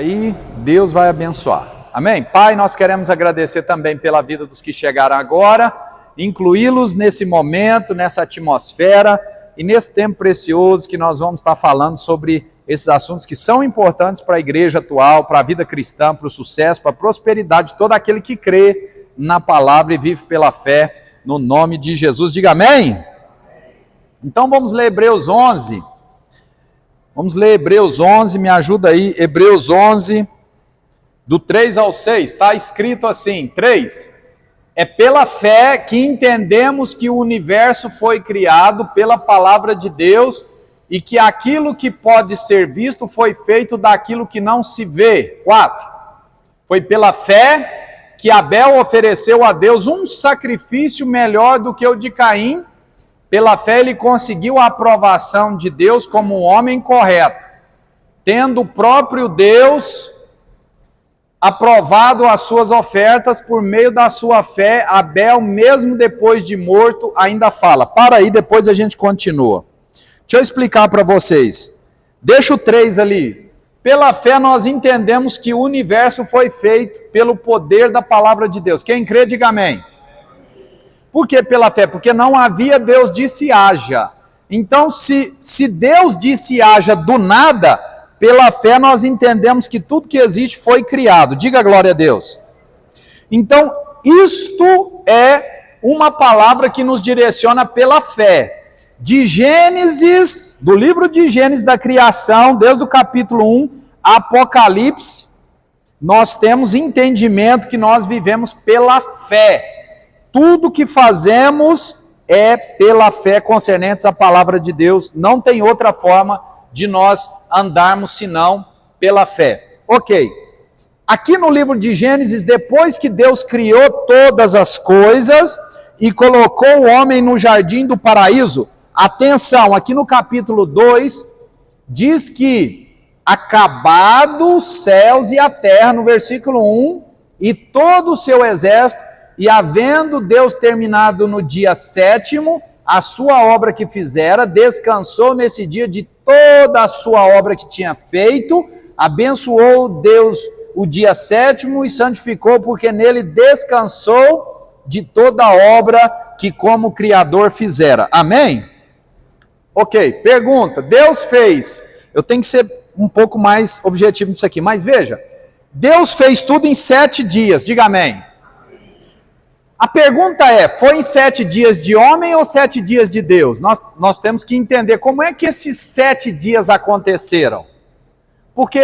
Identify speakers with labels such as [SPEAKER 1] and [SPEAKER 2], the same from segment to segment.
[SPEAKER 1] Aí Deus vai abençoar. Amém? Pai, nós queremos agradecer também pela vida dos que chegaram agora, incluí-los nesse momento, nessa atmosfera e nesse tempo precioso que nós vamos estar falando sobre esses assuntos que são importantes para a igreja atual, para a vida cristã, para o sucesso, para a prosperidade de todo aquele que crê na palavra e vive pela fé no nome de Jesus. Diga amém? Então vamos ler Hebreus 11. Vamos ler Hebreus 11, me ajuda aí, Hebreus 11, do 3 ao 6, está escrito assim, 3, é pela fé que entendemos que o universo foi criado pela palavra de Deus e que aquilo que pode ser visto foi feito daquilo que não se vê. 4, foi pela fé que Abel ofereceu a Deus um sacrifício melhor do que o de Caim. Pela fé ele conseguiu a aprovação de Deus como um homem correto, tendo o próprio Deus aprovado as suas ofertas. Por meio da sua fé, Abel, mesmo depois de morto, ainda fala. Para aí, depois a gente continua. Deixa eu explicar para vocês. Deixa o 3 ali. Pela fé nós entendemos que o universo foi feito pelo poder da palavra de Deus. Quem crê, diga amém. Por que pela fé? Porque não havia, Deus disse haja. Então, se Deus disse haja do nada, pela fé nós entendemos que tudo que existe foi criado. Diga glória a Deus. Então, isto é uma palavra que nos direciona pela fé. De Gênesis, do livro de Gênesis da criação, desde o capítulo 1, Apocalipse, nós temos entendimento que nós vivemos pela fé. Tudo que fazemos é pela fé concernentes à palavra de Deus. Não tem outra forma de nós andarmos senão pela fé. Ok. Aqui no livro de Gênesis, depois que Deus criou todas as coisas e colocou o homem no jardim do paraíso, atenção, aqui no capítulo 2, diz que acabados os céus e a terra, no versículo 1, e todo o seu exército, e havendo Deus terminado no dia 7º, a sua obra que fizera, descansou nesse dia de toda a sua obra que tinha feito, abençoou Deus o dia 7º e santificou, porque nele descansou de toda a obra que como Criador fizera. Amém? Ok, pergunta, Deus fez, eu tenho que ser um pouco mais objetivo nisso aqui, mas veja, Deus fez tudo em 7 dias, diga amém. A pergunta é, foi em 7 dias de homem ou 7 dias de Deus? Nós temos que entender como é que esses 7 dias aconteceram. Porque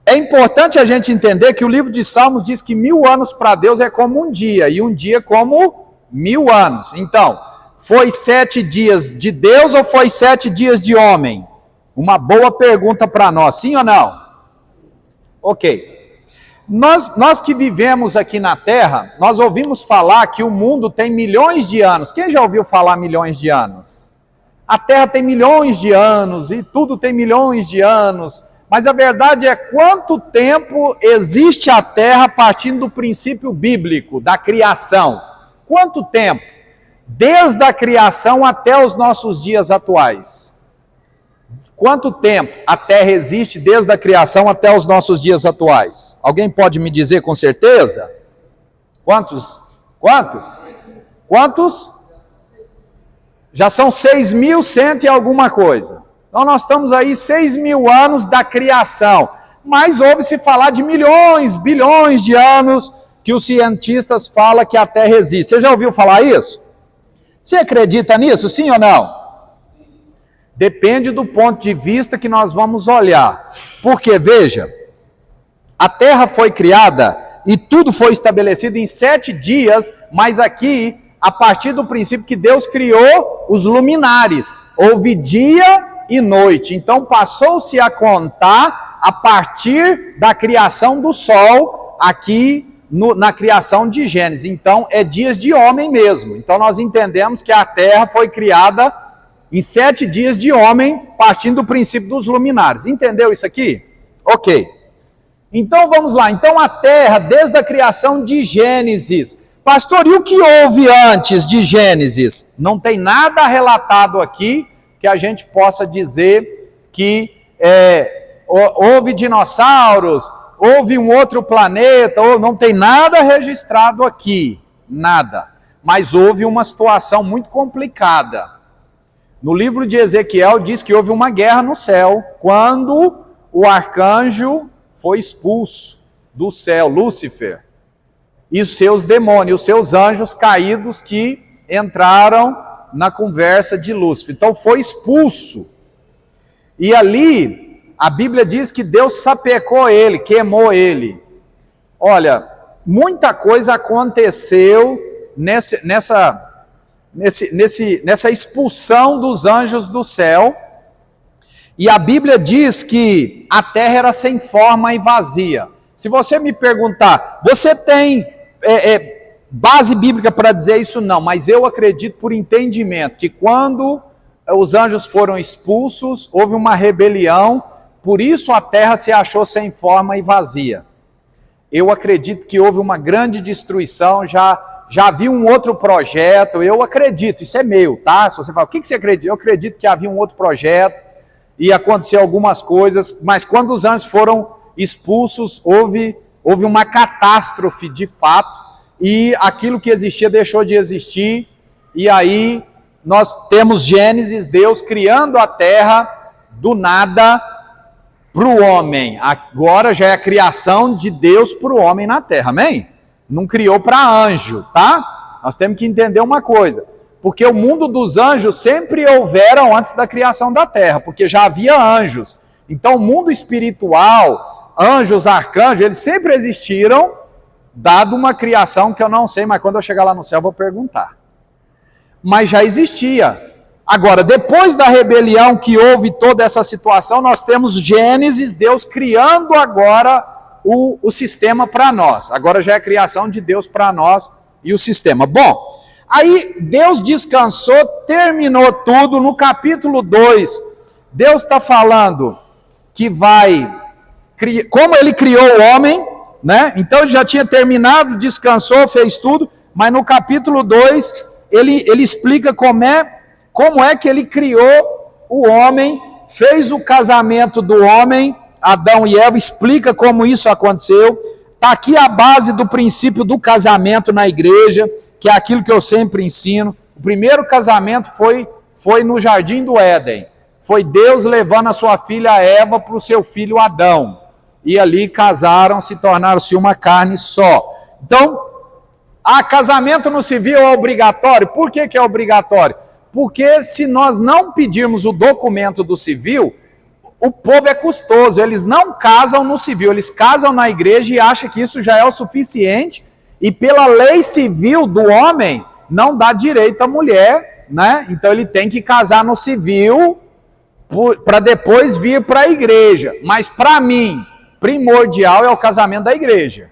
[SPEAKER 1] é importante a gente entender que o livro de Salmos diz que 1000 anos para Deus é como um dia, e um dia como 1000 anos. Então, foi 7 dias de Deus ou foi 7 dias de homem? Uma boa pergunta para nós, sim ou não? Ok. Nós que vivemos aqui na Terra, nós ouvimos falar que o mundo tem milhões de anos. Quem já ouviu falar milhões de anos? A Terra tem milhões de anos e tudo tem milhões de anos. Mas a verdade é quanto tempo existe a Terra a partir do princípio bíblico, da criação? Quanto tempo? Desde a criação até os nossos dias atuais. Quanto tempo a Terra existe desde a criação até os nossos dias atuais? Alguém pode me dizer com certeza? Quantos? Já são 6.100 e alguma coisa. Então nós estamos aí 6.000 anos da criação. Mas ouve-se falar de milhões, bilhões de anos que os cientistas falam que a Terra existe. Você já ouviu falar isso? Você acredita nisso, sim ou não? Depende do ponto de vista que nós vamos olhar. Porque, veja, a Terra foi criada e tudo foi estabelecido em 7 dias, mas aqui, a partir do princípio que Deus criou os luminares, houve dia e noite. Então, passou-se a contar a partir da criação do Sol, aqui na criação de Gênesis. Então, é dias de homem mesmo. Então, nós entendemos que a Terra foi criada em 7 dias de homem, partindo do princípio dos luminares. Entendeu isso aqui? Ok. Então vamos lá. Então a Terra, desde a criação de Gênesis. Pastor, e o que houve antes de Gênesis? Não tem nada relatado aqui que a gente possa dizer que houve dinossauros, houve um outro planeta, ou não tem nada registrado aqui, nada. Mas houve uma situação muito complicada. No livro de Ezequiel diz que houve uma guerra no céu, quando o arcanjo foi expulso do céu, Lúcifer, e os seus demônios, os seus anjos caídos que entraram na conversa de Lúcifer. Então foi expulso. E ali, a Bíblia diz que Deus sapecou ele, queimou ele. Olha, muita coisa aconteceu nessa expulsão dos anjos do céu. E a Bíblia diz que a terra era sem forma e vazia. Se você me perguntar, você tem base bíblica para dizer isso? Não, mas eu acredito por entendimento que quando os anjos foram expulsos, houve uma rebelião, por isso a terra se achou sem forma e vazia. Eu acredito que houve uma grande destruição, já vi um outro projeto, eu acredito, isso é meu, tá? Se você fala, o que você acredita? Eu acredito que havia um outro projeto, e aconteceu algumas coisas, mas quando os anjos foram expulsos, houve uma catástrofe de fato, e aquilo que existia deixou de existir, e aí nós temos Gênesis, Deus criando a terra do nada para o homem. Agora já é a criação de Deus para o homem na terra, amém? Não criou para anjo, tá? Nós temos que entender uma coisa, porque o mundo dos anjos sempre houveram antes da criação da terra, porque já havia anjos. Então o mundo espiritual, anjos, arcanjos, eles sempre existiram, dado uma criação que eu não sei, mas quando eu chegar lá no céu eu vou perguntar. Mas já existia. Agora, depois da rebelião que houve toda essa situação, nós temos Gênesis, Deus criando agora o sistema para nós. Agora já é a criação de Deus para nós e o sistema. Bom, aí Deus descansou, terminou tudo. No capítulo 2, Deus está falando que como ele criou o homem, né? Então ele já tinha terminado, descansou, fez tudo, mas no capítulo 2 ele explica como é que ele criou o homem, fez o casamento do homem, Adão e Eva, explica como isso aconteceu. Está aqui a base do princípio do casamento na igreja, que é aquilo que eu sempre ensino. O primeiro casamento foi no Jardim do Éden. Foi Deus levando a sua filha Eva para o seu filho Adão. E ali casaram, se tornaram-se uma carne só. Então, casamento no civil é obrigatório. Por que é obrigatório? Porque se nós não pedirmos o documento do civil, o povo é custoso, eles não casam no civil, eles casam na igreja e acham que isso já é o suficiente, e pela lei civil do homem, não dá direito à mulher, né? Então ele tem que casar no civil, para depois vir para a igreja. Mas para mim, primordial é o casamento da igreja.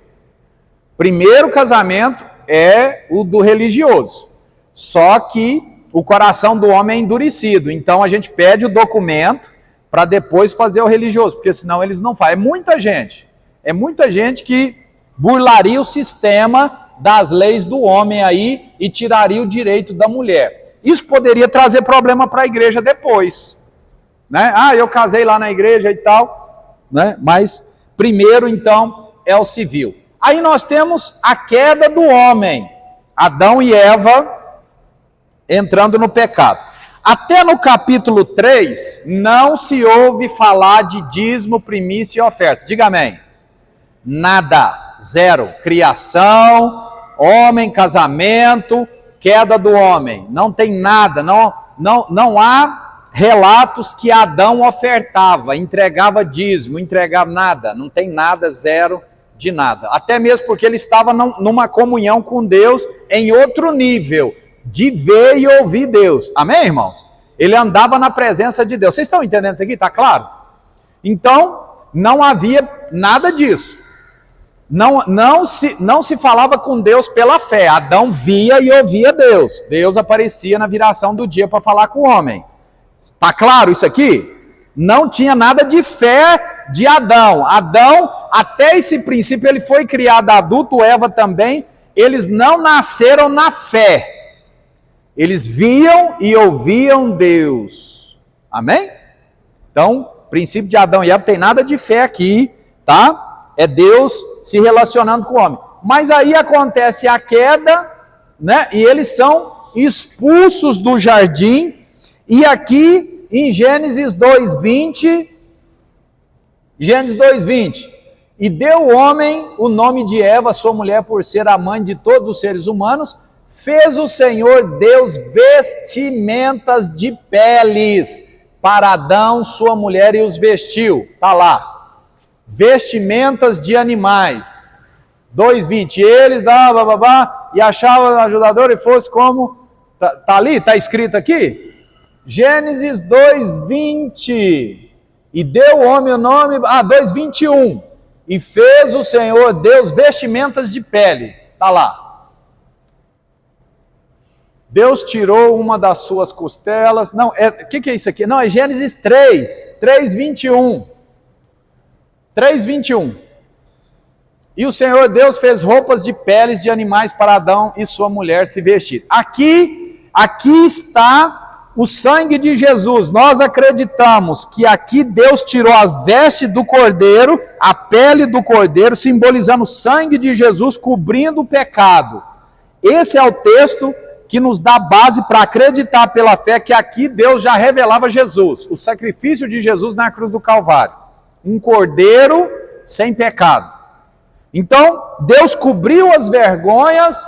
[SPEAKER 1] Primeiro casamento é o do religioso, só que o coração do homem é endurecido, então a gente pede o documento para depois fazer o religioso, porque senão eles não fazem. É muita gente que burlaria o sistema das leis do homem aí e tiraria o direito da mulher. Isso poderia trazer problema para a igreja depois, né? Eu casei lá na igreja e tal, né? Mas primeiro então é o civil. Aí nós temos a queda do homem, Adão e Eva entrando no pecado. Até no capítulo 3, não se ouve falar de dízimo, primícia e ofertas. Diga amém. Nada, zero. Criação, homem, casamento, queda do homem. Não tem nada, não há relatos que Adão ofertava, entregava dízimo, entregava nada. Não tem nada, zero de nada. Até mesmo porque ele estava numa comunhão com Deus em outro nível, de ver e ouvir Deus. Amém, irmãos? Ele andava na presença de Deus. Vocês estão entendendo isso aqui? Está claro? Então, não havia nada disso. Não se falava com Deus pela fé. Adão via e ouvia Deus. Deus aparecia na viração do dia para falar com o homem. Está claro isso aqui? Não tinha nada de fé de Adão. Adão, até esse princípio, ele foi criado adulto, Eva também. Eles não nasceram na fé. Eles viam e ouviam Deus. Amém? Então, princípio de Adão e Eva, tem nada de fé aqui, tá? É Deus se relacionando com o homem. Mas aí acontece a queda, né? E eles são expulsos do jardim. E aqui em Gênesis 2:20, e deu o homem o nome de Eva, sua mulher, por ser a mãe de todos os seres humanos. Fez o Senhor Deus vestimentas de peles para Adão, sua mulher, e os vestiu. Está lá. Vestimentas de animais. 2:20. Eles e achavam ajudador e fosse como... Está ali? Está escrito aqui? Gênesis 2:20. E deu o homem o nome... 2:21. E fez o Senhor Deus vestimentas de pele. Está lá. Deus tirou uma das suas costelas. Não, o que é isso aqui? Não, é Gênesis 3:21. 3:21. E o Senhor Deus fez roupas de peles de animais para Adão e sua mulher se vestir. Aqui está o sangue de Jesus. Nós acreditamos que aqui Deus tirou a veste do cordeiro, a pele do cordeiro, simbolizando o sangue de Jesus cobrindo o pecado. Esse é o texto que nos dá base para acreditar pela fé que aqui Deus já revelava Jesus, o sacrifício de Jesus na cruz do Calvário. Um cordeiro sem pecado. Então, Deus cobriu as vergonhas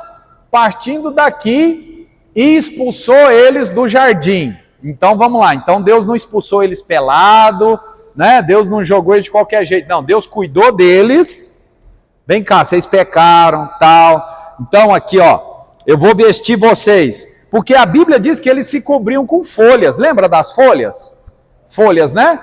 [SPEAKER 1] partindo daqui e expulsou eles do jardim. Então, vamos lá. Então, Deus não expulsou eles pelado, né? Deus não jogou eles de qualquer jeito. Não, Deus cuidou deles. Vem cá, vocês pecaram, tal. Então, aqui, ó. Eu vou vestir vocês, porque a Bíblia diz que eles se cobriam com folhas, lembra das folhas? Folhas, né?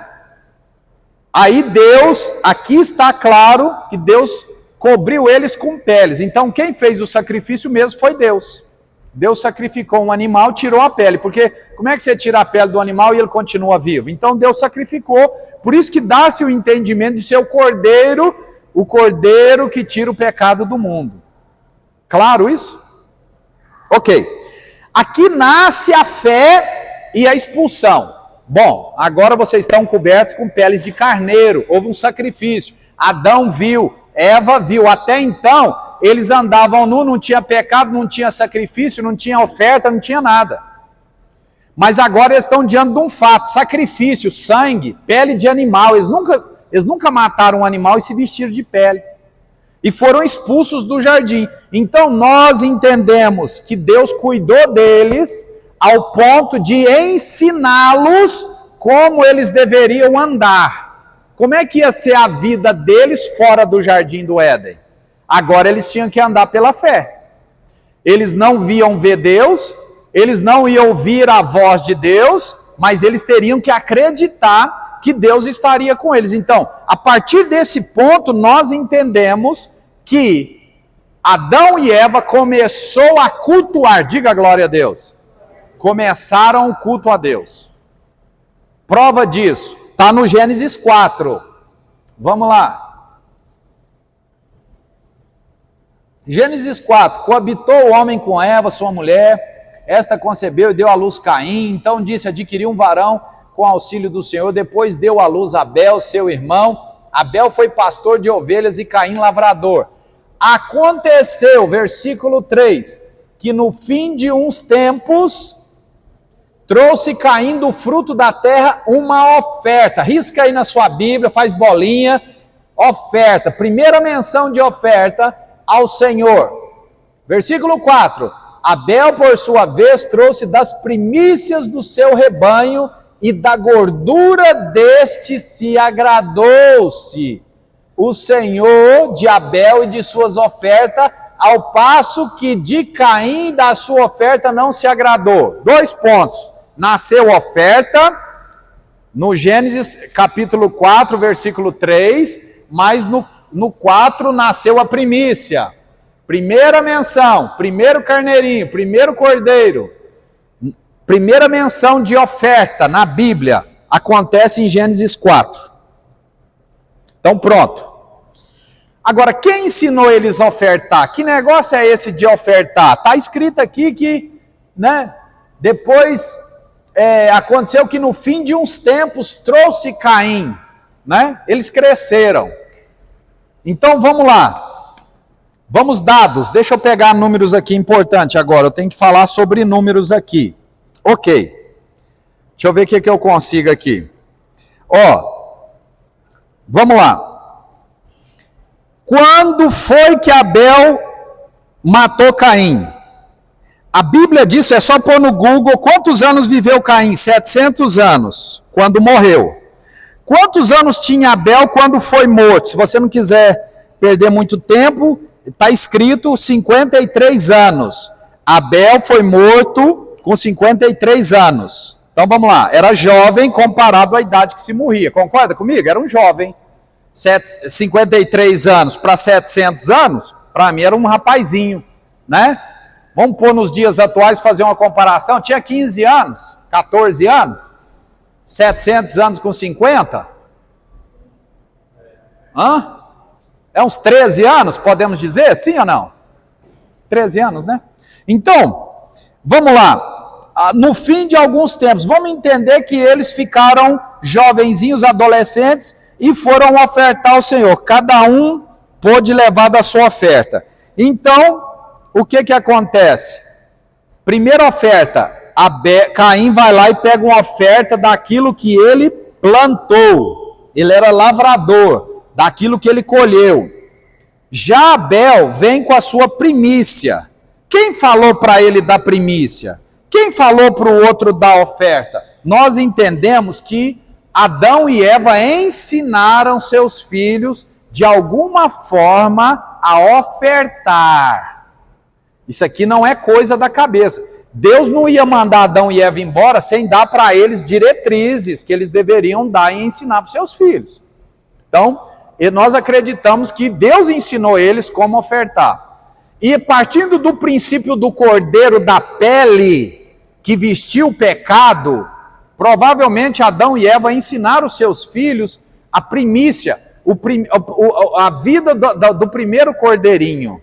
[SPEAKER 1] Aí Deus, aqui está claro que Deus cobriu eles com peles, então quem fez o sacrifício mesmo foi Deus. Deus sacrificou um animal, tirou a pele, porque como é que você tira a pele do animal e ele continua vivo? Então Deus sacrificou, por isso que dá-se o entendimento de ser o cordeiro que tira o pecado do mundo. Claro isso? Ok, aqui nasce a fé e a expulsão. Bom, agora vocês estão cobertos com peles de carneiro, houve um sacrifício. Adão viu, Eva viu, até então eles andavam nu, não tinha pecado, não tinha sacrifício, não tinha oferta, não tinha nada. Mas agora eles estão diante de um fato, sacrifício, sangue, pele de animal. Eles nunca mataram um animal e se vestiram de pele. E foram expulsos do jardim. Então nós entendemos que Deus cuidou deles ao ponto de ensiná-los como eles deveriam andar. Como é que ia ser a vida deles fora do jardim do Éden? Agora eles tinham que andar pela fé. Eles não viam ver Deus, eles não iam ouvir a voz de Deus, mas eles teriam que acreditar que Deus estaria com eles. Então, a partir desse ponto, nós entendemos que Adão e Eva começou a cultuar, diga glória a Deus, começaram o culto a Deus. Prova disso, está no Gênesis 4, vamos lá. Gênesis 4, coabitou o homem com Eva, sua mulher, esta concebeu e deu à luz Caim, então disse, adquiriu um varão com auxílio do Senhor, depois deu à luz Abel, seu irmão. Abel foi pastor de ovelhas e Caim lavrador. Aconteceu, versículo 3, que no fim de uns tempos, trouxe Caim do fruto da terra uma oferta. Risca aí na sua Bíblia, faz bolinha, oferta. Primeira menção de oferta ao Senhor. Versículo 4, Abel, por sua vez, trouxe das primícias do seu rebanho, e da gordura deste se agradou-se o Senhor de Abel e de suas ofertas, ao passo que de Caim da sua oferta não se agradou. 2 pontos. Nasceu oferta, no Gênesis capítulo 4, versículo 3, mas no 4 nasceu a primícia. Primeira menção, primeiro carneirinho, primeiro cordeiro. Primeira menção de oferta na Bíblia acontece em Gênesis 4. Então pronto. Agora, quem ensinou eles a ofertar? Que negócio é esse de ofertar? Está escrito aqui que, né, depois aconteceu que no fim de uns tempos trouxe Caim, né? Eles cresceram. Então vamos lá. Vamos dados. Deixa eu pegar números aqui importante agora. Eu tenho que falar sobre números aqui. Ok. Deixa eu ver o que eu consigo aqui. Vamos lá. Quando foi que Abel matou Caim? A Bíblia diz, é só pôr no Google, quantos anos viveu Caim? 700 anos, quando morreu. Quantos anos tinha Abel quando foi morto? Se você não quiser perder muito tempo, está escrito 53 anos. Abel foi morto com 53 anos. Então vamos lá, era jovem comparado à idade que se morria. Concorda comigo? Era um jovem. 53 anos para 700 anos, para mim era um rapazinho, né? Vamos pôr nos dias atuais, fazer uma comparação. Tinha 15 anos, 14 anos, 700 anos com 50. É uns 13 anos, podemos dizer? Sim ou não? 13 anos, né? Então, vamos lá. No fim de alguns tempos, vamos entender que eles ficaram jovenzinhos, adolescentes, e foram ofertar ao Senhor. Cada um pôde levar da sua oferta. Então, o que acontece? Primeira oferta, Caim vai lá e pega uma oferta daquilo que ele plantou. Ele era lavrador, daquilo que ele colheu. Já Abel vem com a sua primícia. Quem falou para ele da primícia? Quem falou para o outro da oferta? Nós entendemos que Adão e Eva ensinaram seus filhos, de alguma forma, a ofertar. Isso aqui não é coisa da cabeça. Deus não ia mandar Adão e Eva embora sem dar para eles diretrizes que eles deveriam dar e ensinar para os seus filhos. Então, nós acreditamos que Deus ensinou eles como ofertar. E partindo do princípio do cordeiro da pele, que vestiu o pecado, provavelmente Adão e Eva ensinaram os seus filhos a primícia, a vida do primeiro cordeirinho.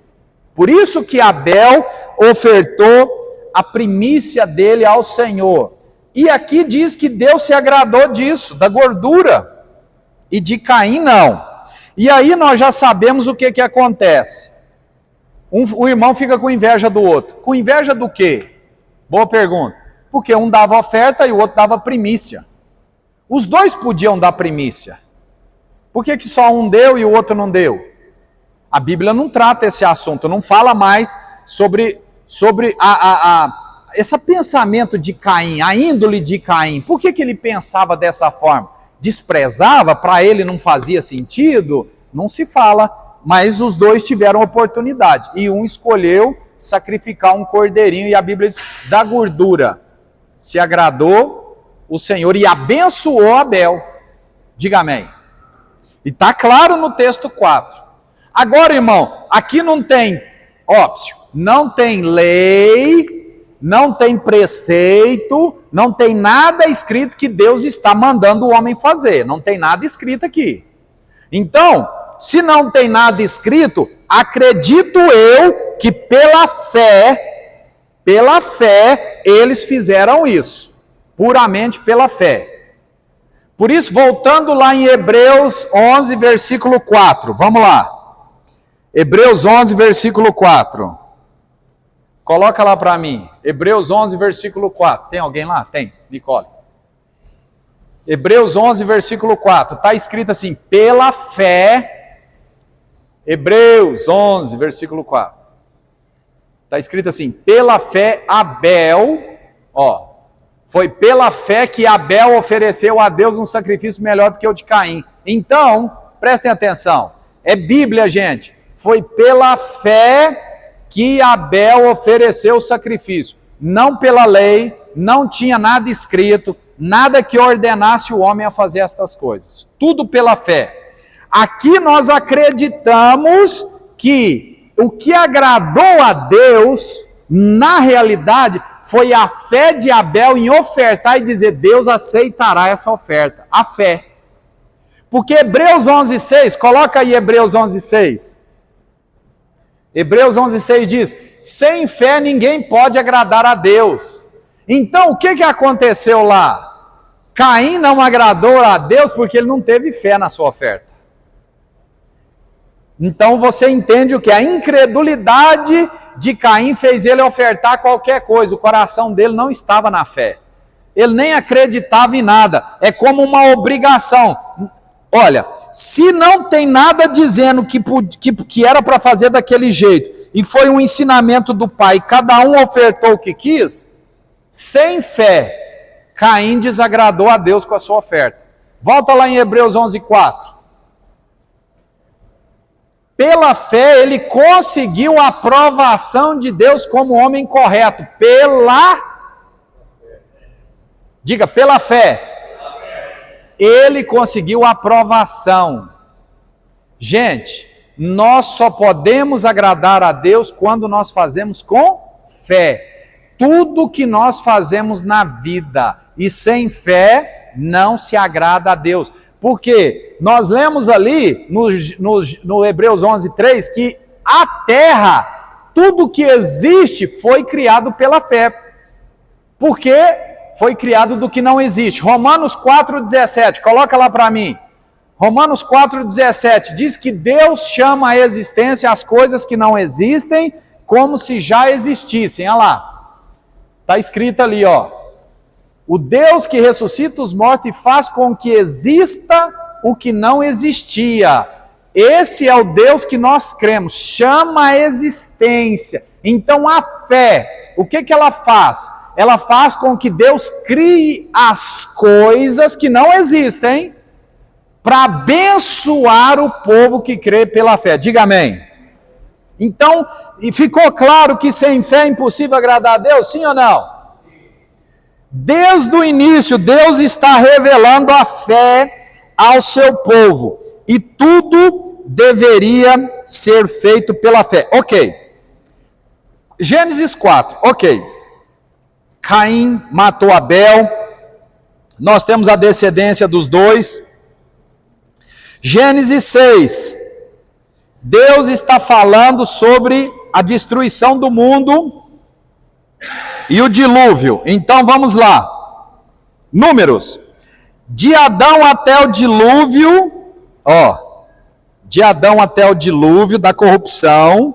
[SPEAKER 1] Por isso que Abel ofertou a primícia dele ao Senhor. E aqui diz que Deus se agradou disso, da gordura, e de Caim não. E aí nós já sabemos o que acontece. O irmão fica com inveja do outro. Com inveja do quê? Boa pergunta. Porque um dava oferta e o outro dava primícia. Os dois podiam dar primícia. Por que só um deu e o outro não deu? A Bíblia não trata esse assunto, não fala mais sobre esse pensamento de Caim, a índole de Caim. Por que ele pensava dessa forma? Desprezava? Para ele não fazia sentido? Não se fala, mas os dois tiveram oportunidade. E um escolheu sacrificar um cordeirinho, e a Bíblia diz, da gordura se agradou o Senhor e abençoou Abel. Diga amém. E está claro no texto 4. Agora, irmão, aqui não tem óbvio, não tem lei, não tem preceito, não tem nada escrito que Deus está mandando o homem fazer. Não tem nada escrito aqui. Então, se não tem nada escrito, acredito eu que pela fé, eles fizeram isso. Puramente pela fé. Por isso, voltando lá em Hebreus 11, versículo 4. Vamos lá. Hebreus 11, versículo 4. Coloca lá para mim. Hebreus 11, versículo 4. Tem alguém lá? Tem. Nicole. Hebreus 11, versículo 4. Está escrito assim, pela fé. Hebreus 11, versículo 4. Está escrito assim, pela fé Abel, foi pela fé que Abel ofereceu a Deus um sacrifício melhor do que o de Caim. Então, prestem atenção, é Bíblia, gente. Foi pela fé que Abel ofereceu o sacrifício. Não pela lei, não tinha nada escrito, nada que ordenasse o homem a fazer estas coisas. Tudo pela fé. Aqui nós acreditamos que o que agradou a Deus, na realidade, foi a fé de Abel em ofertar e dizer, Deus aceitará essa oferta. A fé. Porque Hebreus 11:6, coloca aí Hebreus 11:6. Hebreus 11:6 diz, sem fé ninguém pode agradar a Deus. Então, o que aconteceu lá? Caim não agradou a Deus porque ele não teve fé na sua oferta. Então, você entende o que? A incredulidade de Caim fez ele ofertar qualquer coisa. O coração dele não estava na fé. Ele nem acreditava em nada. É como uma obrigação. Olha, se não tem nada dizendo que era para fazer daquele jeito, e foi um ensinamento do pai, cada um ofertou o que quis, sem fé, Caim desagradou a Deus com a sua oferta. Volta lá em Hebreus 11:4. Pela fé ele conseguiu a aprovação de Deus como homem correto. Diga, pela fé. Ele conseguiu a aprovação. Gente, nós só podemos agradar a Deus quando nós fazemos com fé. Tudo que nós fazemos na vida e sem fé não se agrada a Deus. Porque nós lemos ali no Hebreus 11:3 que a terra, tudo que existe foi criado pela fé. Porque foi criado do que não existe. Romanos 4:17, coloca lá para mim. Romanos 4:17 diz que Deus chama à existência as coisas que não existem como se já existissem. Olha lá, está escrito ali, ó. O Deus que ressuscita os mortos e faz com que exista o que não existia. Esse é o Deus que nós cremos, chama a existência. Então a fé, o que ela faz? Ela faz com que Deus crie as coisas que não existem para abençoar o povo que crê pela fé. Diga amém. Então, e ficou claro que sem fé é impossível agradar a Deus, sim ou não? Desde o início, Deus está revelando a fé ao seu povo. E tudo deveria ser feito pela fé. Ok. Gênesis 4. Ok. Caim matou Abel. Nós temos a descendência dos dois. Gênesis 6. Deus está falando sobre a destruição do mundo e o dilúvio. Então vamos lá. Números. De Adão até o dilúvio, ó. De Adão até o dilúvio da corrupção.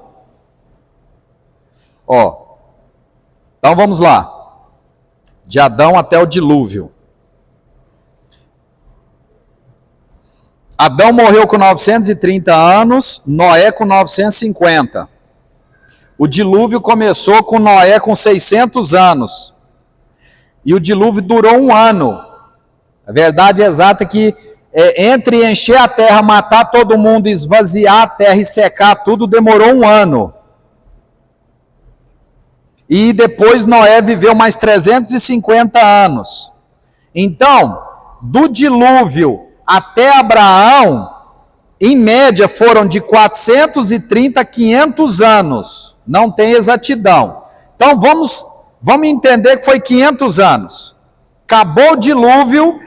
[SPEAKER 1] Ó. Então vamos lá. De Adão até o dilúvio. Adão morreu com 930 anos, Noé com 950. O dilúvio começou com Noé com 600 anos. E o dilúvio durou 1 ano. A verdade exata é que entre encher a terra, matar todo mundo, esvaziar a terra e secar tudo, demorou 1 ano. E depois Noé viveu mais 350 anos. Então, do dilúvio até Abraão, em média foram de 430 a 500 anos. Não tem exatidão. Então vamos entender que foi 500 anos. Acabou o dilúvio,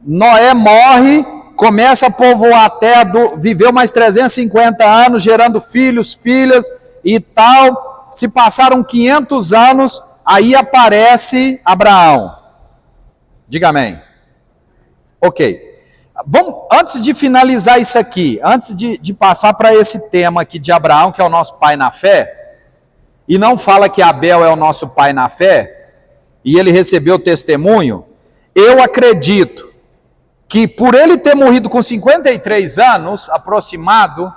[SPEAKER 1] Noé morre, começa a povoar a terra, viveu mais 350 anos, gerando filhos, filhas e tal. Se passaram 500 anos, aí aparece Abraão. Diga amém. Ok. Antes de finalizar isso aqui, antes de passar para esse tema aqui de Abraão, que é o nosso pai na fé, e não fala que Abel é o nosso pai na fé, e ele recebeu o testemunho, eu acredito que por ele ter morrido com 53 anos, aproximado,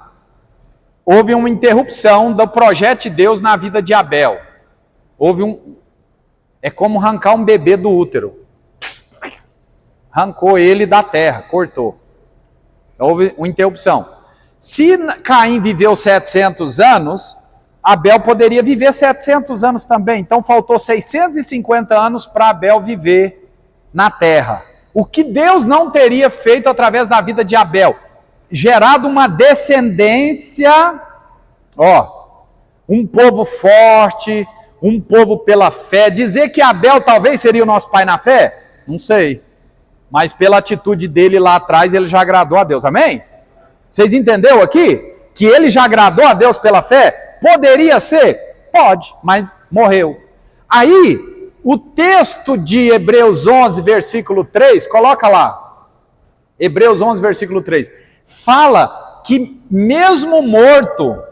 [SPEAKER 1] houve uma interrupção do projeto de Deus na vida de Abel. É como arrancar um bebê do útero. Arrancou ele da terra, cortou. Houve uma interrupção. Se Caim viveu 700 anos, Abel poderia viver 700 anos também. Então faltou 650 anos para Abel viver na terra. O que Deus não teria feito através da vida de Abel? Gerado uma descendência, um povo forte, um povo pela fé. Dizer que Abel talvez seria o nosso pai na fé? Não sei. Mas pela atitude dele lá atrás, ele já agradou a Deus. Amém? Vocês entenderam aqui? Que ele já agradou a Deus pela fé? Poderia ser? Pode, mas morreu. Aí, O texto de Hebreus 11, versículo 3, coloca lá. Hebreus 11, versículo 3. Fala que mesmo morto,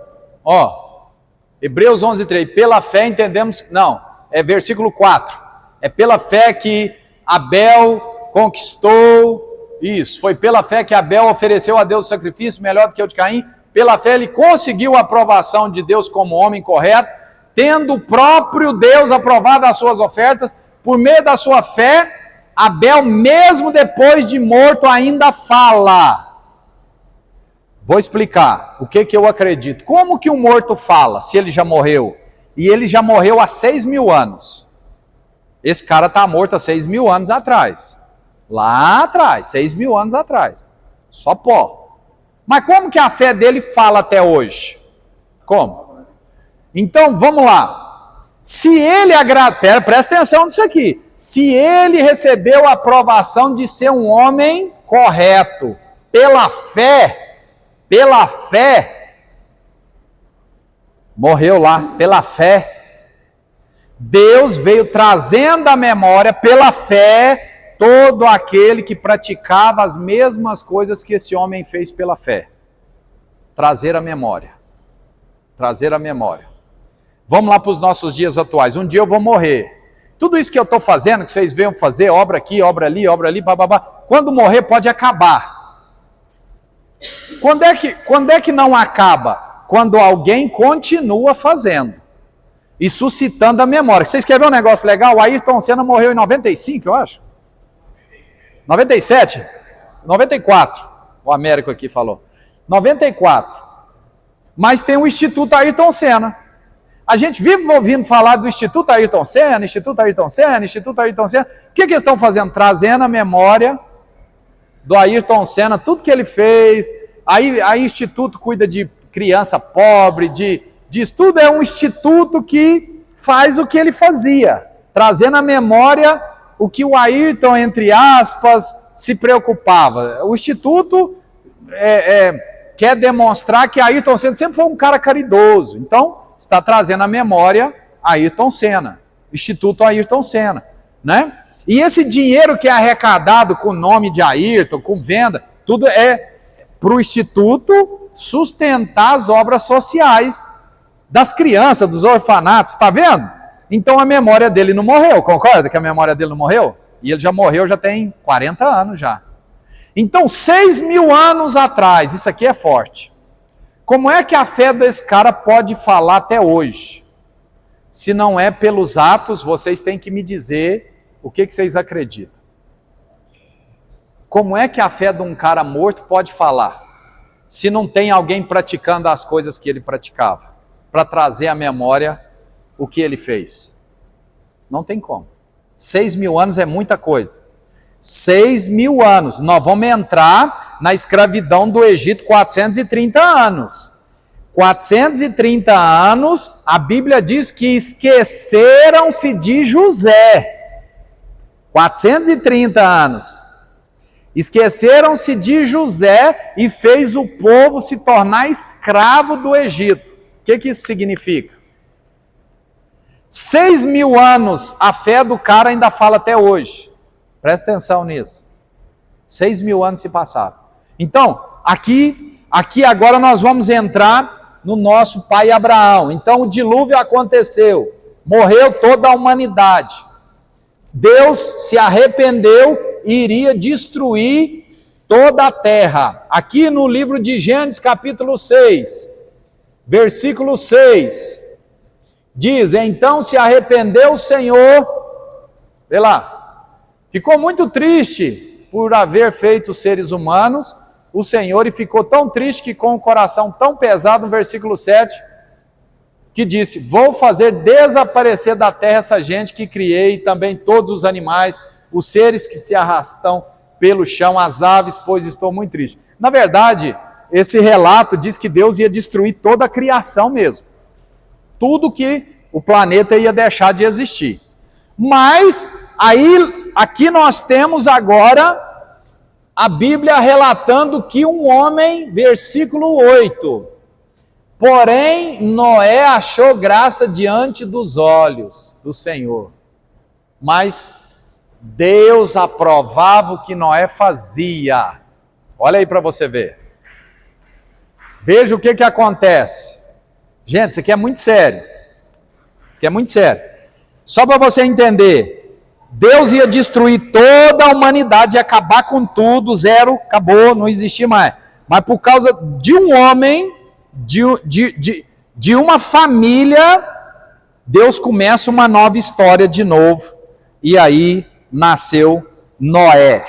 [SPEAKER 1] Hebreus 11, 3, pela fé entendemos, não, é versículo 4. É pela fé que Abel conquistou, isso, foi pela fé que Abel ofereceu a Deus o sacrifício melhor do que o de Caim. Pela fé ele conseguiu a aprovação de Deus como homem correto, tendo o próprio Deus aprovado as suas ofertas. Por meio da sua fé, Abel, mesmo depois de morto, ainda fala. Vou explicar o que eu acredito. Como que um morto fala, se ele já morreu? E ele já morreu há 6.000 anos. Esse cara está morto há 6.000 anos atrás. Lá atrás, 6.000 anos atrás. Só pó. Mas como que a fé dele fala até hoje? Como? Então, vamos lá. Se ele presta atenção nisso aqui. Se ele recebeu a aprovação de ser um homem correto, pela fé, morreu lá, pela fé. Deus veio trazendo à memória, pela fé, todo aquele que praticava as mesmas coisas que esse homem fez pela fé. Trazer a memória. Trazer a memória. Vamos lá para os nossos dias atuais. Um dia eu vou morrer. Tudo isso que eu estou fazendo, que vocês veem fazer, obra aqui, obra ali, bababá, quando morrer pode acabar. Quando é que não acaba? Quando alguém continua fazendo e suscitando a memória. Vocês querem ver um negócio legal? O Ayrton Senna morreu em 95, eu acho. 97? 94. O Américo aqui falou. 94. Mas tem o Instituto Ayrton Senna. A gente vive ouvindo falar do Instituto Ayrton Senna, Instituto Ayrton Senna, Instituto Ayrton Senna. O que eles estão fazendo? Trazendo a memória do Ayrton Senna, tudo que ele fez. Aí o Instituto cuida de criança pobre, diz tudo, é um instituto que faz o que ele fazia, trazendo à memória o que o Ayrton, entre aspas, se preocupava. O instituto quer demonstrar que Ayrton Senna sempre foi um cara caridoso, então está trazendo à memória Ayrton Senna, Instituto Ayrton Senna, né? E esse dinheiro que é arrecadado com o nome de Ayrton, com venda, tudo é para o instituto sustentar as obras sociais das crianças, dos orfanatos, está vendo? Então a memória dele não morreu, concorda que a memória dele não morreu? E ele já morreu, já tem 40 anos já. Então 6.000 anos atrás, isso aqui é forte. Como é que a fé desse cara pode falar até hoje? Se não é pelos atos, vocês têm que me dizer o que vocês acreditam. Como é que a fé de um cara morto pode falar? Se não tem alguém praticando as coisas que ele praticava, para trazer à memória o que ele fez. Não tem como. 6.000 anos é muita coisa. 6.000 anos. Nós vamos entrar na escravidão do Egito 430 anos. 430 anos, a Bíblia diz que esqueceram-se de José. 430 anos. Esqueceram-se de José e fez o povo se tornar escravo do Egito. O que isso significa? 6.000 anos, a fé do cara ainda fala até hoje. Presta atenção nisso. 6.000 anos se passaram. Então, aqui agora nós vamos entrar no nosso pai Abraão. Então o dilúvio aconteceu, morreu toda a humanidade. Deus se arrependeu e iria destruir toda a terra. Aqui no livro de Gênesis capítulo 6, versículo 6, diz, então se arrependeu o Senhor, vê lá, ficou muito triste por haver feito os seres humanos, o Senhor, e ficou tão triste que com o coração tão pesado, no versículo 7, que disse, vou fazer desaparecer da terra essa gente que criei, também todos os animais, os seres que se arrastam pelo chão, as aves, pois estou muito triste. Na verdade, esse relato diz que Deus ia destruir toda a criação mesmo. Tudo que o planeta ia deixar de existir. Mas, aí, aqui nós temos agora a Bíblia relatando que um homem, versículo 8, porém Noé achou graça diante dos olhos do Senhor. mas Deus aprovava o que Noé fazia. Olha aí para você ver. Veja o que acontece. Gente, isso aqui é muito sério. Isso aqui é muito sério. Só para você entender, Deus ia destruir toda a humanidade, ia acabar com tudo, zero, acabou, não existia mais. Mas por causa de um homem, de uma família, Deus começa uma nova história de novo. E aí nasceu Noé,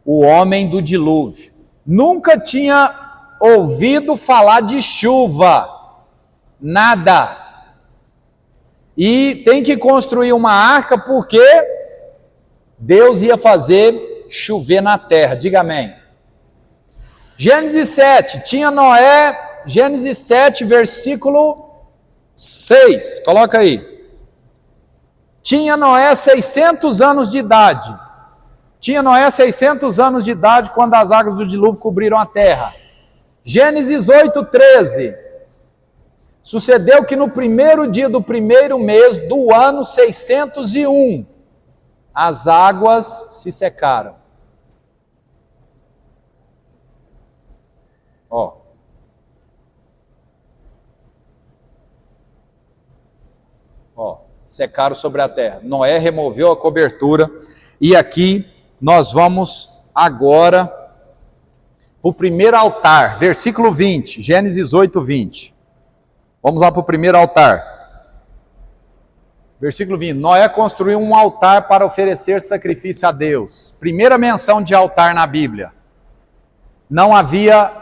[SPEAKER 1] o homem do dilúvio. Nunca tinha ouvido falar de chuva, nada. E tem que construir uma arca porque Deus ia fazer chover na terra. Diga amém. Gênesis 7, tinha Noé, Gênesis 7, versículo 6, coloca aí. Tinha Noé 600 anos de idade. Tinha Noé 600 anos de idade quando as águas do dilúvio cobriram a terra. Gênesis 8, 13. Sucedeu que no primeiro dia do primeiro mês do ano 601, as águas se secaram. Ó. Ó, secaram sobre a terra. Noé removeu a cobertura. E aqui nós vamos agora para o primeiro altar, versículo 20, Gênesis 8, 20. Vamos lá para o primeiro altar. Versículo 20. Noé construiu um altar para oferecer sacrifício a Deus. Primeira menção de altar na Bíblia. Não havia...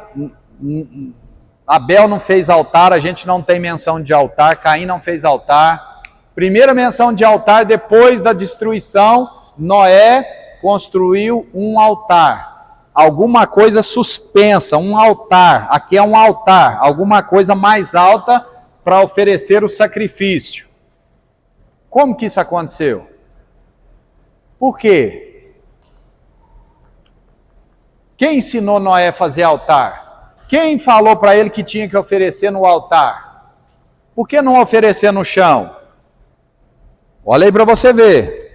[SPEAKER 1] Abel não fez altar, a gente não tem menção de altar. Caim não fez altar. Primeira menção de altar, depois da destruição, Noé construiu um altar. Alguma coisa suspensa, um altar. Aqui é um altar, alguma coisa mais alta para oferecer o sacrifício. Como que isso aconteceu? Por quê? Quem ensinou Noé a fazer altar? Quem falou para ele que tinha que oferecer no altar? Por que não oferecer no chão? Olha aí para você ver.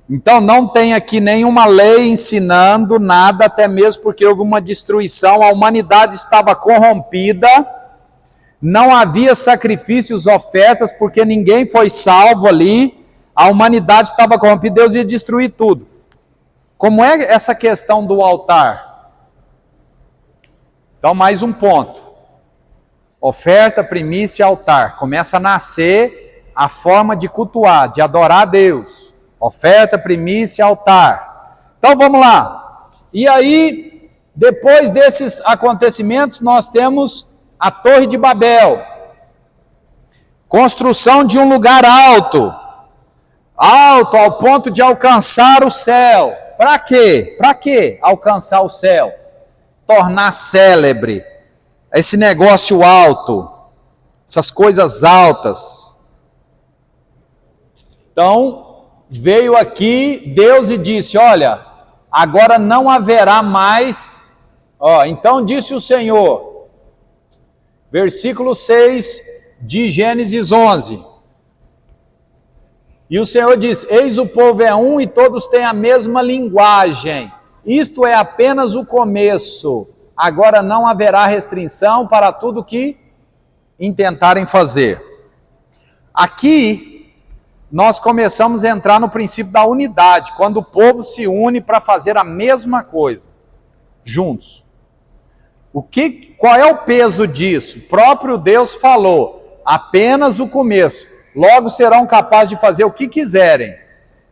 [SPEAKER 1] Então não tem aqui nenhuma lei ensinando nada, até mesmo porque houve uma destruição, a humanidade estava corrompida, não havia sacrifícios, ofertas, porque ninguém foi salvo ali, a humanidade estava corrompida, Deus ia destruir tudo. Como é essa questão do altar? Então mais um ponto. Oferta, primícia e altar. Começa a nascer a forma de cultuar, de adorar a Deus. Oferta, primícia, altar. Então vamos lá. E aí, depois desses acontecimentos, nós temos a Torre de Babel. Construção de um lugar alto. Alto ao ponto de alcançar o céu. Para quê? Para quê alcançar o céu? Tornar célebre esse negócio alto. Essas coisas altas. Então, veio aqui Deus e disse, olha, agora não haverá mais, então disse o Senhor, versículo 6 de Gênesis 11, e o Senhor disse, eis o povo é um e todos têm a mesma linguagem, isto é apenas o começo, agora não haverá restrição para tudo que intentarem fazer. Aqui, nós começamos a entrar no princípio da unidade, quando o povo se une para fazer a mesma coisa, juntos. Qual é o peso disso? O próprio Deus falou, apenas o começo, logo serão capazes de fazer o que quiserem.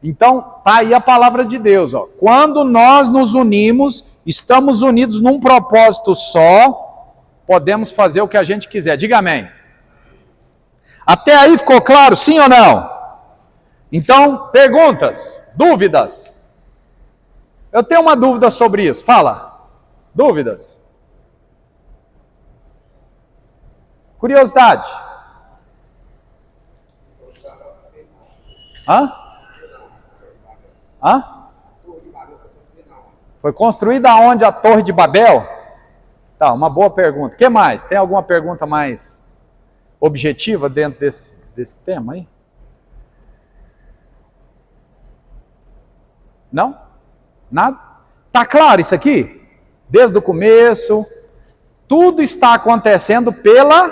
[SPEAKER 1] Então, está aí a palavra de Deus. Quando nós nos unimos, estamos unidos num propósito só, podemos fazer o que a gente quiser. Diga amém. Até aí ficou claro, sim ou não? Então, perguntas, dúvidas? Eu tenho uma dúvida sobre isso, fala. Dúvidas? Curiosidade? Hã? Foi construída aonde a Torre de Babel? Tá, uma boa pergunta. O que mais? Tem alguma pergunta mais objetiva dentro desse tema aí? Não? Nada? Está claro isso aqui? Desde o começo, tudo está acontecendo pela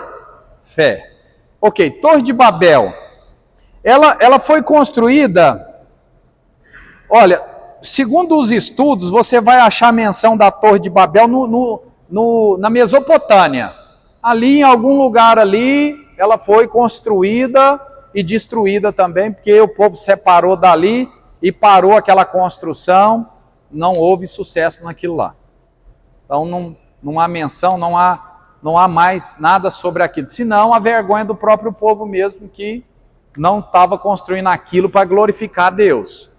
[SPEAKER 1] fé. Ok, Torre de Babel, ela foi construída, olha, segundo os estudos, você vai achar menção da Torre de Babel na Mesopotâmia. Ali, em algum lugar ali, ela foi construída e destruída também, porque o povo separou dali e parou aquela construção, não houve sucesso naquilo lá. Então não há menção, não há mais nada sobre aquilo. Senão a vergonha do próprio povo mesmo, que não estava construindo aquilo para glorificar a Deus.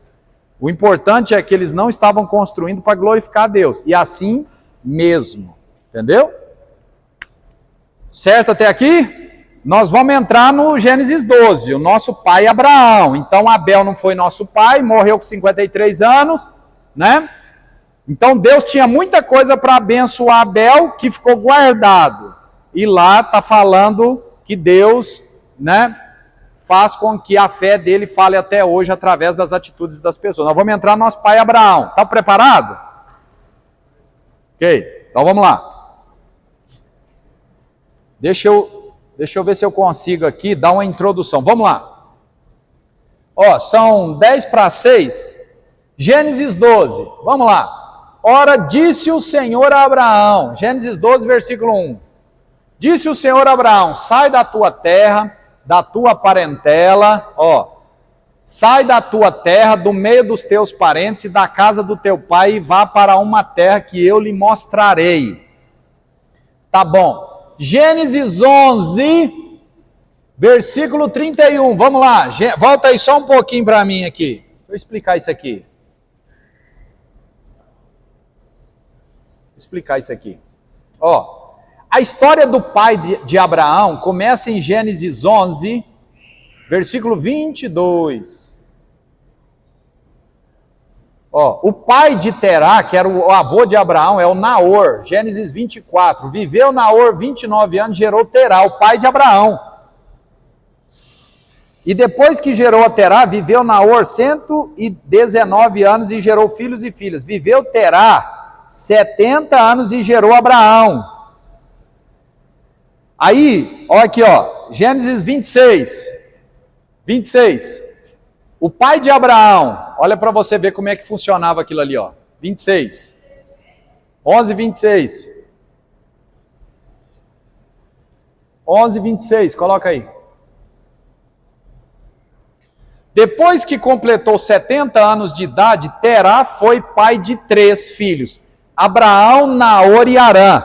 [SPEAKER 1] O importante é que eles não estavam construindo para glorificar a Deus. E assim mesmo. Entendeu? Certo até aqui? Nós vamos entrar no Gênesis 12, o nosso pai Abraão. Então Abel não foi nosso pai, morreu com 53 anos, né? Então Deus tinha muita coisa para abençoar Abel que ficou guardado. E lá está falando que Deus, né, faz com que a fé dele fale até hoje através das atitudes das pessoas. Nós vamos entrar no nosso pai Abraão. Está preparado? Ok, então vamos lá. Deixa eu ver se eu consigo aqui dar uma introdução. Vamos lá. Ó, são 10 para 6. Gênesis 12. Vamos lá. Ora, disse o Senhor a Abraão. Gênesis 12, versículo 1. Disse o Senhor a Abraão: sai da tua terra, da tua parentela, sai da tua terra, do meio dos teus parentes e da casa do teu pai, e vá para uma terra que eu lhe mostrarei. Tá bom. Gênesis 11, versículo 31. Vamos lá. Volta aí só um pouquinho para mim aqui. Deixa eu explicar isso aqui. A história do pai de Abraão começa em Gênesis 11, versículo 22. O pai de Terá, que era o avô de Abraão, é o Naor, Gênesis 24. Viveu Naor 29 anos, gerou Terá, o pai de Abraão. E depois que gerou a Terá, viveu Naor 119 anos e gerou filhos e filhas. Viveu Terá 70 anos e gerou Abraão. Aí, olha aqui, Gênesis 26. O pai de Abraão, olha para você ver como é que funcionava aquilo ali, 26. 11:26. 11:26, coloca aí. Depois que completou 70 anos de idade, Terá foi pai de 3 filhos: Abraão, Naor e Harã.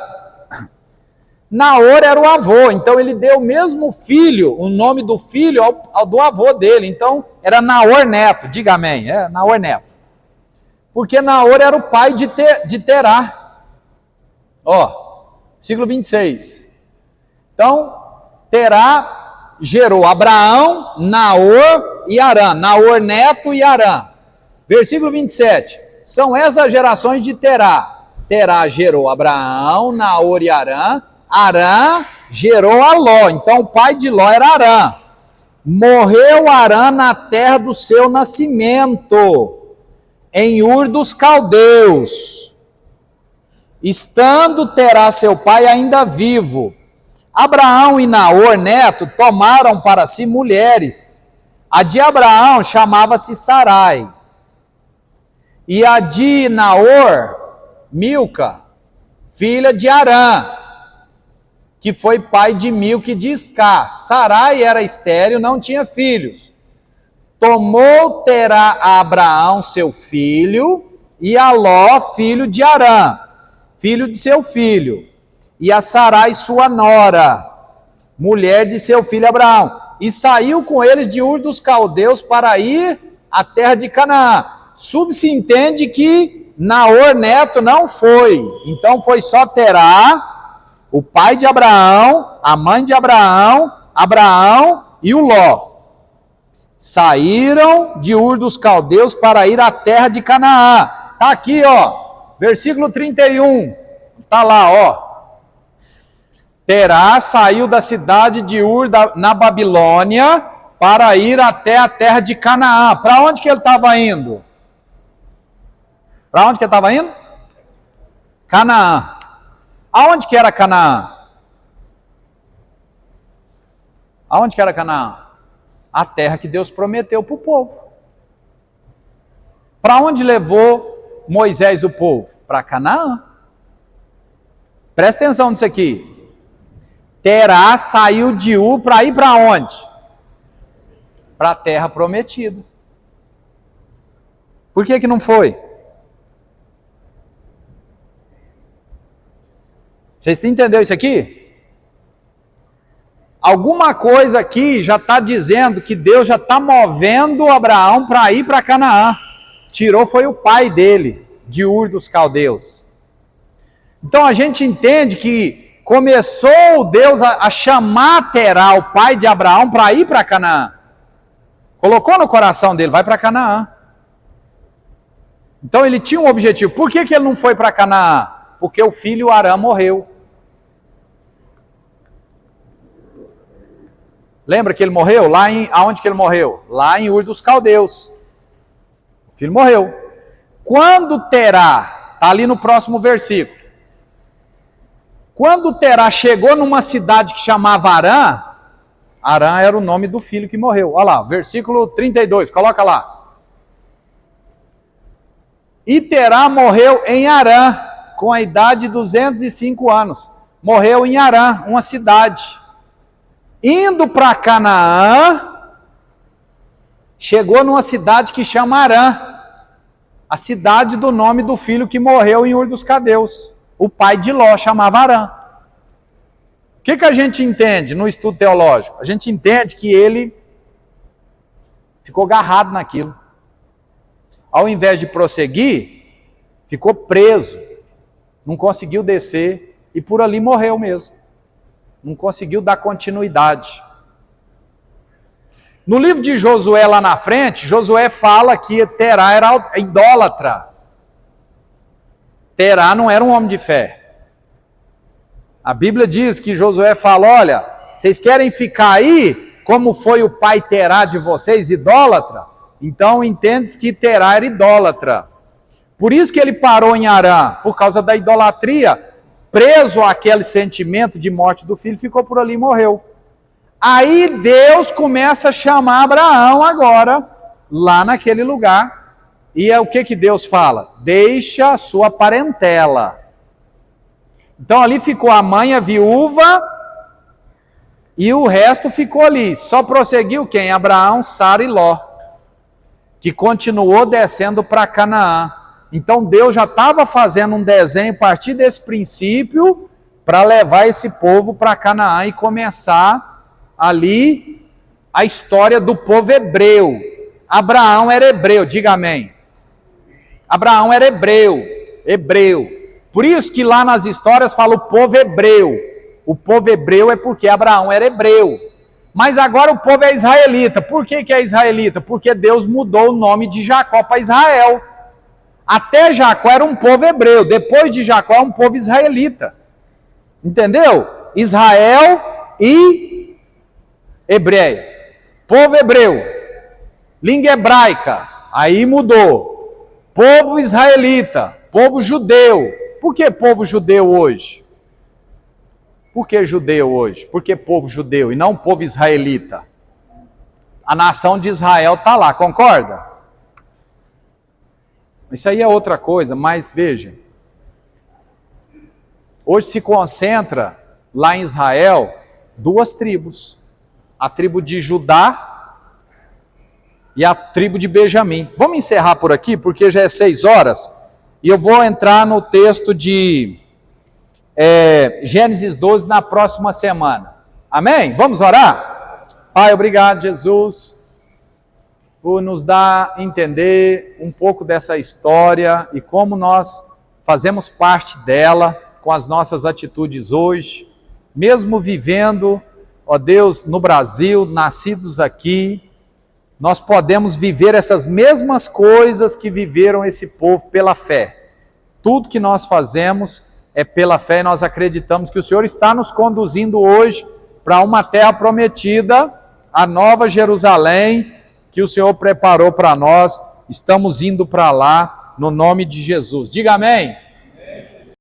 [SPEAKER 1] Naor era o avô, então ele deu o mesmo filho, o nome do filho ao do avô dele. Então era Naor neto, diga amém, Naor neto. Porque Naor era o pai de Terá. Versículo 26. Então, Terá gerou Abraão, Naor e Harã. Naor neto e Harã. Versículo 27. São essas gerações de Terá. Terá gerou Abraão, Naor e Harã. Harã gerou a Ló. Então o pai de Ló era Harã. Morreu Harã na terra do seu nascimento, em Ur dos Caldeus, estando Terá seu pai ainda vivo. Abraão e Naor neto tomaram para si mulheres. A de Abraão chamava-se Sarai, e a de Naor, Milca, filha de Harã, que foi pai de Milca e de Iscá. Sarai era estéril, não tinha filhos. Tomou Terá a Abraão seu filho, e a Ló, filho de Harã, filho de seu filho, e a Sarai sua nora, mulher de seu filho Abraão, e saiu com eles de Ur dos Caldeus para ir à terra de Canaã. Subsentende que Naor neto não foi, então foi só Terá, o pai de Abraão, a mãe de Abraão, Abraão e o Ló. Saíram de Ur dos Caldeus para ir à terra de Canaã. Está aqui, versículo 31. Está lá, Terá saiu da cidade de Ur na Babilônia para ir até a terra de Canaã. Para onde que ele estava indo? Para onde que ele estava indo? Canaã. Aonde que era Canaã? Aonde que era Canaã? A terra que Deus prometeu para o povo. Para onde levou Moisés o povo? Para Canaã. Presta atenção nisso aqui. Terá saiu de Ur para ir para onde? Para a terra prometida. Por que que não foi? Vocês entenderam isso aqui? Alguma coisa aqui já está dizendo que Deus já está movendo Abraão para ir para Canaã. Tirou foi o pai dele, de Ur dos Caldeus. Então a gente entende que começou Deus a chamar Terá, o pai de Abraão, para ir para Canaã. Colocou no coração dele, vai para Canaã. Então ele tinha um objetivo. Por que que ele não foi para Canaã? Porque o filho Arã morreu. Lembra que ele morreu? Aonde que ele morreu? Lá em Ur dos Caldeus. O filho morreu. Quando Terá, está ali no próximo versículo. Quando Terá chegou numa cidade que chamava Arã, Arã era o nome do filho que morreu. Olha lá, versículo 32, coloca lá. E Terá morreu em Arã, com a idade de 205 anos. Morreu em Arã, uma cidade. Indo para Canaã, chegou numa cidade que chama Arã, a cidade do nome do filho que morreu em Ur dos Caldeus. O pai de Ló chamava Arã. O que a gente entende no estudo teológico? A gente entende que ele ficou agarrado naquilo. Ao invés de prosseguir, ficou preso, não conseguiu descer e por ali morreu mesmo. Não conseguiu dar continuidade. No livro de Josué, lá na frente, Josué fala que Terá era idólatra. Terá não era um homem de fé. A Bíblia diz que Josué fala, olha, vocês querem ficar aí, como foi o pai Terá de vocês, idólatra? Então entende que Terá era idólatra. Por isso que ele parou em Arã, por causa da idolatria, preso àquele sentimento de morte do filho, ficou por ali e morreu. Aí Deus começa a chamar Abraão agora, lá naquele lugar, e é o que Deus fala? Deixa a sua parentela. Então ali ficou a mãe, a viúva, e o resto ficou ali. Só prosseguiu quem? Abraão, Sara e Ló, que continuou descendo para Canaã. Então Deus já estava fazendo um desenho a partir desse princípio para levar esse povo para Canaã e começar ali a história do povo hebreu. Abraão era hebreu, diga amém. Abraão era hebreu. Por isso que lá nas histórias fala o povo hebreu. O povo hebreu é porque Abraão era hebreu. Mas agora o povo é israelita. Por que é israelita? Porque Deus mudou o nome de Jacó para Israel. Até Jacó era um povo hebreu, depois de Jacó é um povo israelita. Entendeu? Israel e Hebreia. Povo hebreu. Língua hebraica. Aí mudou. Povo israelita. Povo judeu. Por que povo judeu hoje? Por que judeu hoje? Por que povo judeu e não povo israelita? A nação de Israel está lá, concorda? Isso aí é outra coisa, mas veja, hoje se concentra lá em Israel duas tribos, a tribo de Judá e a tribo de Benjamim. Vamos encerrar por aqui, porque já é 6 horas, e eu vou entrar no texto de Gênesis 12 na próxima semana. Amém? Vamos orar? Pai, obrigado, Jesus, por nos dar a entender um pouco dessa história e como nós fazemos parte dela com as nossas atitudes hoje, mesmo vivendo, ó Deus, no Brasil, nascidos aqui, nós podemos viver essas mesmas coisas que viveram esse povo pela fé. Tudo que nós fazemos é pela fé e nós acreditamos que o Senhor está nos conduzindo hoje para uma terra prometida, a Nova Jerusalém, que o Senhor preparou para nós, estamos indo para lá no nome de Jesus. Diga amém.